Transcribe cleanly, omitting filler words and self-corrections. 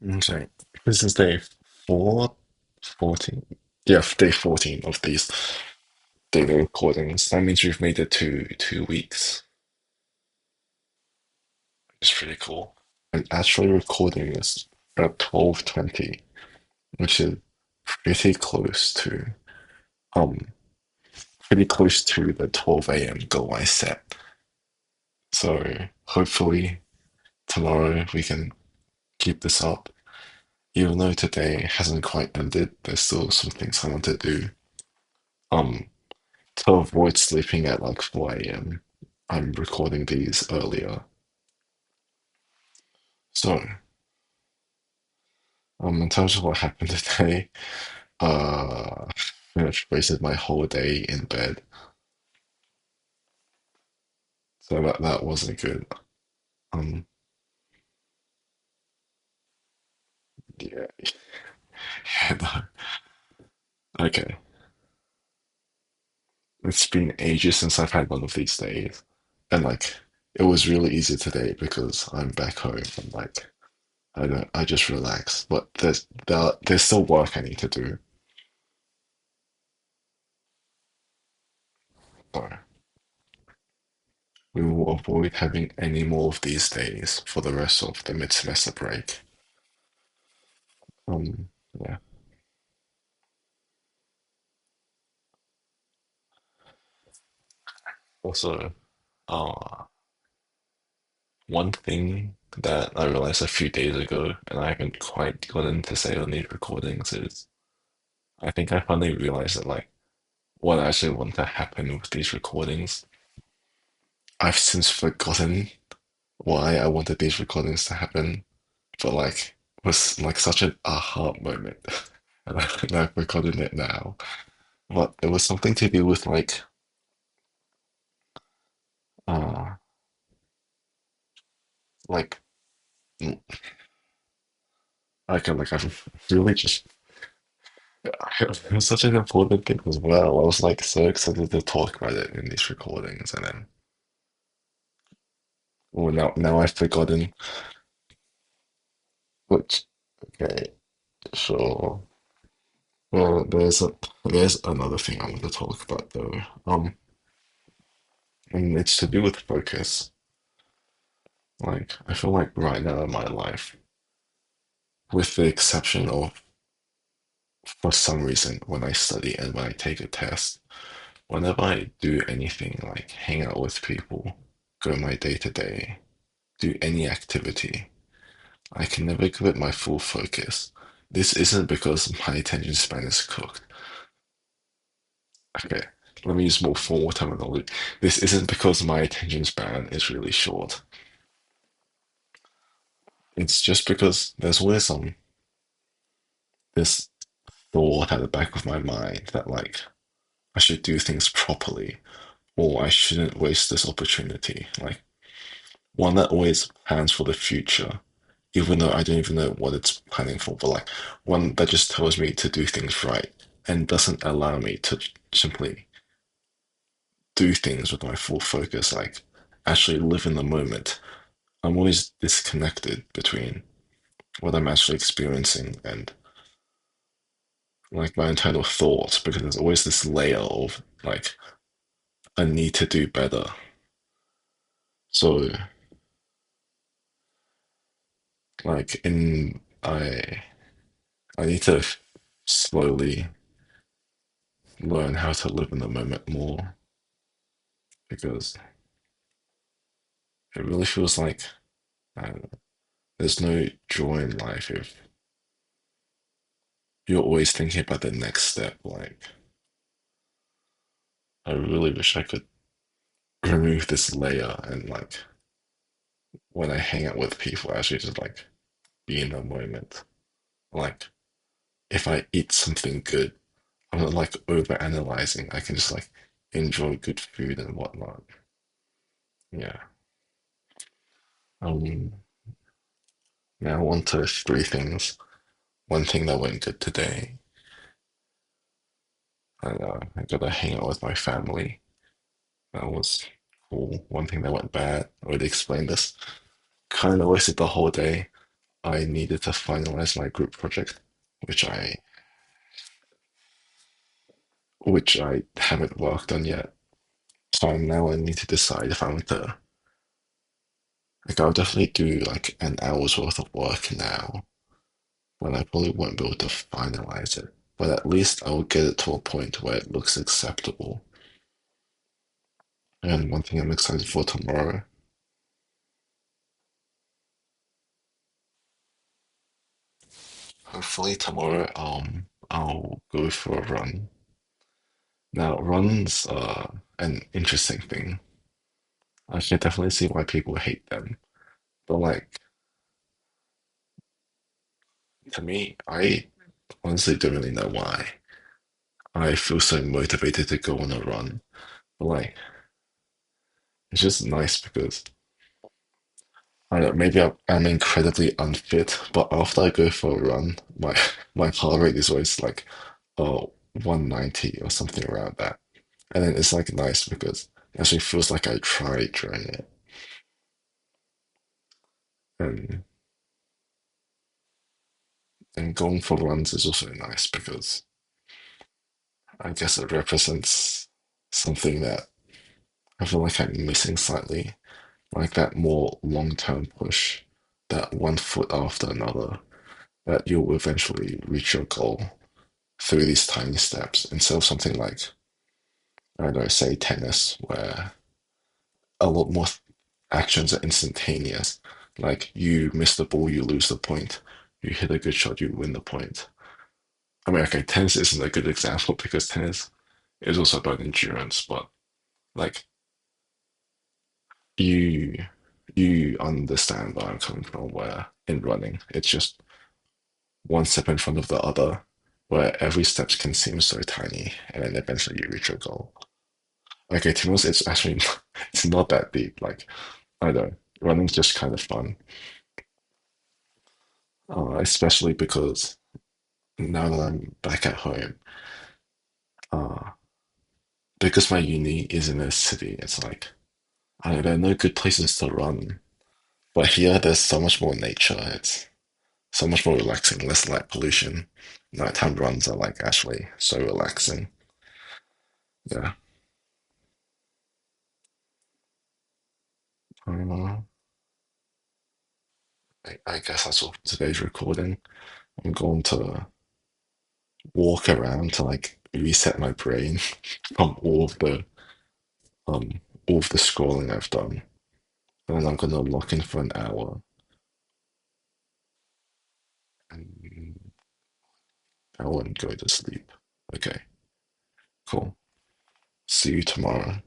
Okay. This is day four, 14. Yeah, day 14 of these daily recordings. That means we've made it to 2 weeks. It's pretty cool. I'm actually recording this at 12:20, which is pretty close to um pretty close to the 12 a.m. goal I set. So hopefully tomorrow we can keep this up. Even though today hasn't quite ended, there's still some things I want to do. Um, to avoid sleeping at like 4 a.m., I'm recording these earlier. So, in terms of what happened today, uh, pretty much wasted my whole day in bed. So that wasn't good. Um, yeah, yeah, no. Okay. It's been ages since I've had one of these days, and like it was really easy today because I'm back home and like I just relax. But there's still work I need to do. So we will avoid having any more of these days for the rest of the mid-semester break. Yeah. Also, uh, one thing that I realized a few days ago, and I haven't quite gotten to say on these recordings, is I think I finally realized that like what I actually want to happen with these recordings. I've since forgotten why I wanted these recordings to happen, but like it was like such an aha moment, and I've forgotten it now. But it was something to do with uh like mm, I've really just it was such an important thing as well. I was like so excited to talk about it in these recordings, and then well now I've forgotten. Which okay, sure. Well, there's another thing I want to talk about though. And it's to do with focus. Like I feel like right now in my life, with the exception of for some reason when I study and when I take a test, whenever I do anything like hang out with people, go my day to day, do any activity, I can never give it my full focus. This isn't because my attention span is cooked. Okay, let me use more formal terminology. This isn't because my attention span is really short. It's just because there's always this thought at the back of my mind that like I should do things properly or I shouldn't waste this opportunity. Like one that always plans for the future, even though I don't even know what it's planning for, but like one that just tells me to do things right and doesn't allow me to simply do things with my full focus, like actually live in the moment. I'm always disconnected between what I'm actually experiencing and like my internal thoughts because there's always this layer of like I need to do better. So like in I need to slowly learn how to live in the moment more because it really feels like uh, there's no joy in life if you're always thinking about the next step. Like I really wish I could remove this layer and like when I hang out with people, actually just like be in the moment. Like if I eat something good, I'm not like over analyzing. I can just like enjoy good food and whatnot. Yeah. Um, now on to three things. One thing that went good today, I got to hang out with my family. That was cool. One thing that went bad, I already explained this. Kind of wasted the whole day. I needed to finalize my group project, which I haven't worked on yet. So now I need to decide if I want to, like, I'll definitely do like an hour's worth of work now, but I probably won't be able to finalize it. But at least I'll get it to a point where it looks acceptable. And one thing I'm excited for tomorrow, hopefully tomorrow, I'll go for a run. Now, runs are an interesting thing. I can definitely see why people hate them. But like, to me, I honestly don't really know why. I feel so motivated to go on a run. But like, it's just nice because I don't know, maybe I'm incredibly unfit, but after I go for a run, my heart rate is always like 190 or something around that. And then it's like nice because it actually feels like I tried during it. And and going for runs is also nice because I guess it represents something that I feel like I'm missing slightly, like that more long-term push, that one foot after another, that you'll eventually reach your goal through these tiny steps instead of something like, I don't know, say tennis, where a lot more actions are instantaneous. Like you miss the ball, you lose the point. You hit a good shot, you win the point. I mean, okay, tennis isn't a good example because tennis is also about endurance, but like you you understand where I'm coming from, where in running, it's just one step in front of the other, where every step can seem so tiny, and then eventually you reach your goal. Okay, to be honest, it's actually it's not that deep. Like, I don't know, running's just kind of fun, especially because now that I'm back at home, uh, because my uni is in a city, it's like, I don't know, there are no good places to run. But here, there's so much more nature. It's so much more relaxing, less light pollution. Nighttime runs are like actually so relaxing. Yeah. Uh, I guess that's all for today's recording. I'm going to walk around to like reset my brain from um all of the scrolling I've done. And then I'm gonna lock in for an hour and I won't go to sleep. Okay, cool. See you tomorrow.